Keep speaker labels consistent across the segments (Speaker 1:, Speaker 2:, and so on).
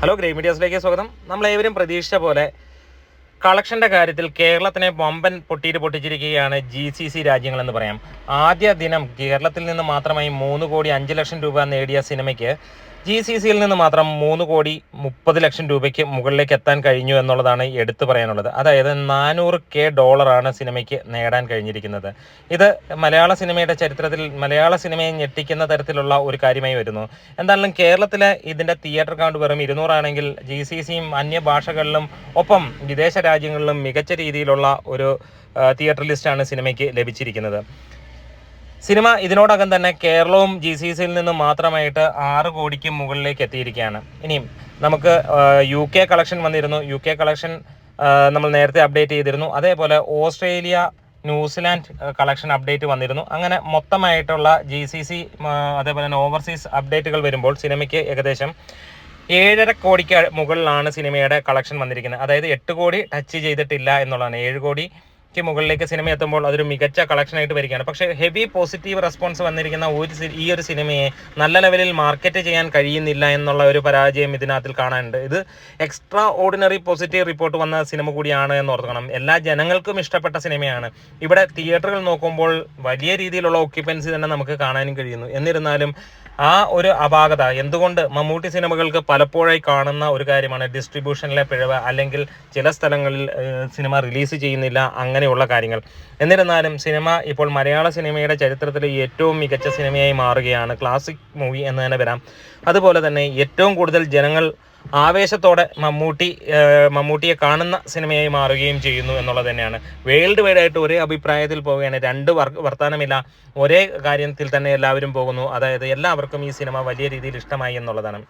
Speaker 1: Hello, great മീഡിയാസിലേക്ക് സ്വാഗതം. നമ്മളേവരും പ്രതീക്ഷിച്ച പോലെ കളക്ഷൻ്റെ കാര്യത്തിൽ കേരളത്തിനെ വമ്പൻ പൊട്ടിച്ചിരിക്കുകയാണ് GCC രാജ്യങ്ങളെന്ന് പറയാം. ആദ്യ ദിനം കേരളത്തിൽ നിന്ന് മാത്രമായി 3 കോടി 5 ലക്ഷം രൂപ നേടിയ സിനിമയ്ക്ക് GCCയിൽ നിന്ന് മാത്രം 3 കോടി 30 ലക്ഷം രൂപയ്ക്ക് മുകളിലേക്ക് എത്താൻ കഴിഞ്ഞു എന്നുള്ളതാണ് എടുത്തു പറയാനുള്ളത്. അതായത് $400K സിനിമയ്ക്ക് നേടാൻ കഴിഞ്ഞിരിക്കുന്നത്. ഇത് മലയാള സിനിമയുടെ ചരിത്രത്തിൽ മലയാള സിനിമയെ ഞെട്ടിക്കുന്ന തരത്തിലുള്ള ഒരു കാര്യമായി വരുന്നു. എന്തായാലും കേരളത്തിലെ ഇതിൻ്റെ തിയേറ്റർ കൗണ്ട് വെറും 200 ആണെങ്കിൽ GCCയും അന്യഭാഷകളിലും ഒപ്പം വിദേശ രാജ്യങ്ങളിലും മികച്ച രീതിയിലുള്ള ഒരു തിയേറ്റർ ലിസ്റ്റാണ് സിനിമയ്ക്ക് ലഭിച്ചിരിക്കുന്നത്. സിനിമ ഇതിനോടകം തന്നെ കേരളവും GCCയിൽ നിന്ന് മാത്രമായിട്ട് 6 കോടിക്ക് മുകളിലേക്ക് എത്തിയിരിക്കുകയാണ്. ഇനിയും നമുക്ക് UK കളക്ഷൻ വന്നിരുന്നു. UK കളക്ഷൻ നമ്മൾ നേരത്തെ അപ്ഡേറ്റ് ചെയ്തിരുന്നു. അതേപോലെ ഓസ്ട്രേലിയ, ന്യൂസിലാൻഡ് കളക്ഷൻ അപ്ഡേറ്റ് വന്നിരുന്നു. അങ്ങനെ മൊത്തമായിട്ടുള്ള GCC അതേപോലെ തന്നെ ഓവർസീസ് അപ്ഡേറ്റുകൾ വരുമ്പോൾ സിനിമയ്ക്ക് ഏകദേശം 7.5 കോടിക്ക് മുകളിലാണ് സിനിമയുടെ കളക്ഷൻ വന്നിരിക്കുന്നത്. അതായത് 8 കോടി ടച്ച് ചെയ്തിട്ടില്ല എന്നുള്ളതാണ്. 7 കോടിക്ക് മുകളിലേക്ക് സിനിമ എത്തുമ്പോൾ അതൊരു മികച്ച കളക്ഷനായിട്ട് വരികയാണ്. പക്ഷേ ഹെവി പോസിറ്റീവ് റെസ്പോൺസ് വന്നിരിക്കുന്ന ഈ ഒരു സിനിമയെ നല്ല ലെവലിൽ മാർക്കറ്റ് ചെയ്യാൻ കഴിയുന്നില്ല എന്നുള്ള ഒരു പരാജയം ഇതിനകത്തിൽ കാണാനുണ്ട്. ഇത് എക്സ്ട്രാ ഓർഡിനറി പോസിറ്റീവ് റിപ്പോർട്ട് വന്ന സിനിമ കൂടിയാണ് എന്ന് ഓർക്കണം. എല്ലാ ജനങ്ങൾക്കും ഇഷ്ടപ്പെട്ട സിനിമയാണ്. ഇവിടെ തിയേറ്ററുകൾ നോക്കുമ്പോൾ വലിയ രീതിയിലുള്ള ഓക്യുപ്പൻസി തന്നെ നമുക്ക് കാണാനും കഴിയുന്നു. എന്നിരുന്നാലും ആ ഒരു അപാകത എന്തുകൊണ്ട് മമ്മൂട്ടി സിനിമകൾക്ക് പലപ്പോഴായി കാണുന്ന ഒരു കാര്യമാണ് ഡിസ്ട്രിബ്യൂഷനിലെ പിഴവ്, അല്ലെങ്കിൽ ചില സ്ഥലങ്ങളിൽ സിനിമ റിലീസ് ചെയ്യുന്നില്ല, അങ്ങനെയുള്ള കാര്യങ്ങൾ. എന്നിരുന്നാലും സിനിമ ഇപ്പോൾ മലയാള സിനിമയുടെ ചരിത്രത്തിലെ ഏറ്റവും മികച്ച സിനിമയായി മാറുകയാണ്. ക്ലാസിക് മൂവി എന്ന് തന്നെ വരാം. അതുപോലെ തന്നെ ഏറ്റവും കൂടുതൽ ജനങ്ങൾ ആവേശത്തോടെ മമ്മൂട്ടിയെ കാണുന്ന സിനിമയായി മാറുകയും ചെയ്യുന്നു എന്നുള്ളത് തന്നെയാണ്. വേൾഡ് വൈഡ് ആയിട്ട് ഒരേ അഭിപ്രായത്തിൽ പോവുകയാണ്. രണ്ട് വർത്താനമില്ല, ഒരേ കാര്യത്തിൽ തന്നെ എല്ലാവരും പോകുന്നു. അതായത് എല്ലാവർക്കും ഈ സിനിമ വലിയ രീതിയിൽ ഇഷ്ടമായി എന്നുള്ളതാണ്.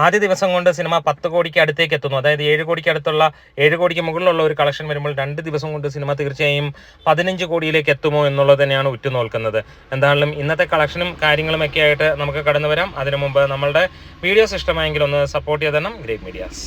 Speaker 1: ആദ്യ ദിവസം കൊണ്ട് സിനിമ 10 കോടിക്ക് അടുത്തേക്ക് എത്തുന്നു. അതായത് 7 കോടിക്ക് മുകളിലുള്ള ഒരു കളക്ഷൻ വരുമ്പോൾ 2 ദിവസം കൊണ്ട് സിനിമ തീർച്ചയായും 15 കോടിയിലേക്ക് എത്തുമോ എന്നുള്ളത് തന്നെയാണ് ഉറ്റുനോക്കുന്നത്. എന്തായാലും ഇന്നത്തെ കളക്ഷനും കാര്യങ്ങളുമൊക്കെ ആയിട്ട് നമുക്ക് കടന്നു വരാം. അതിനു മുമ്പ് നമ്മളുടെ വീഡിയോസ് ഇഷ്ടമായെങ്കിൽ ഒന്ന് സപ്പോർട്ട് ചെയ്ത് തരണം. Great medias.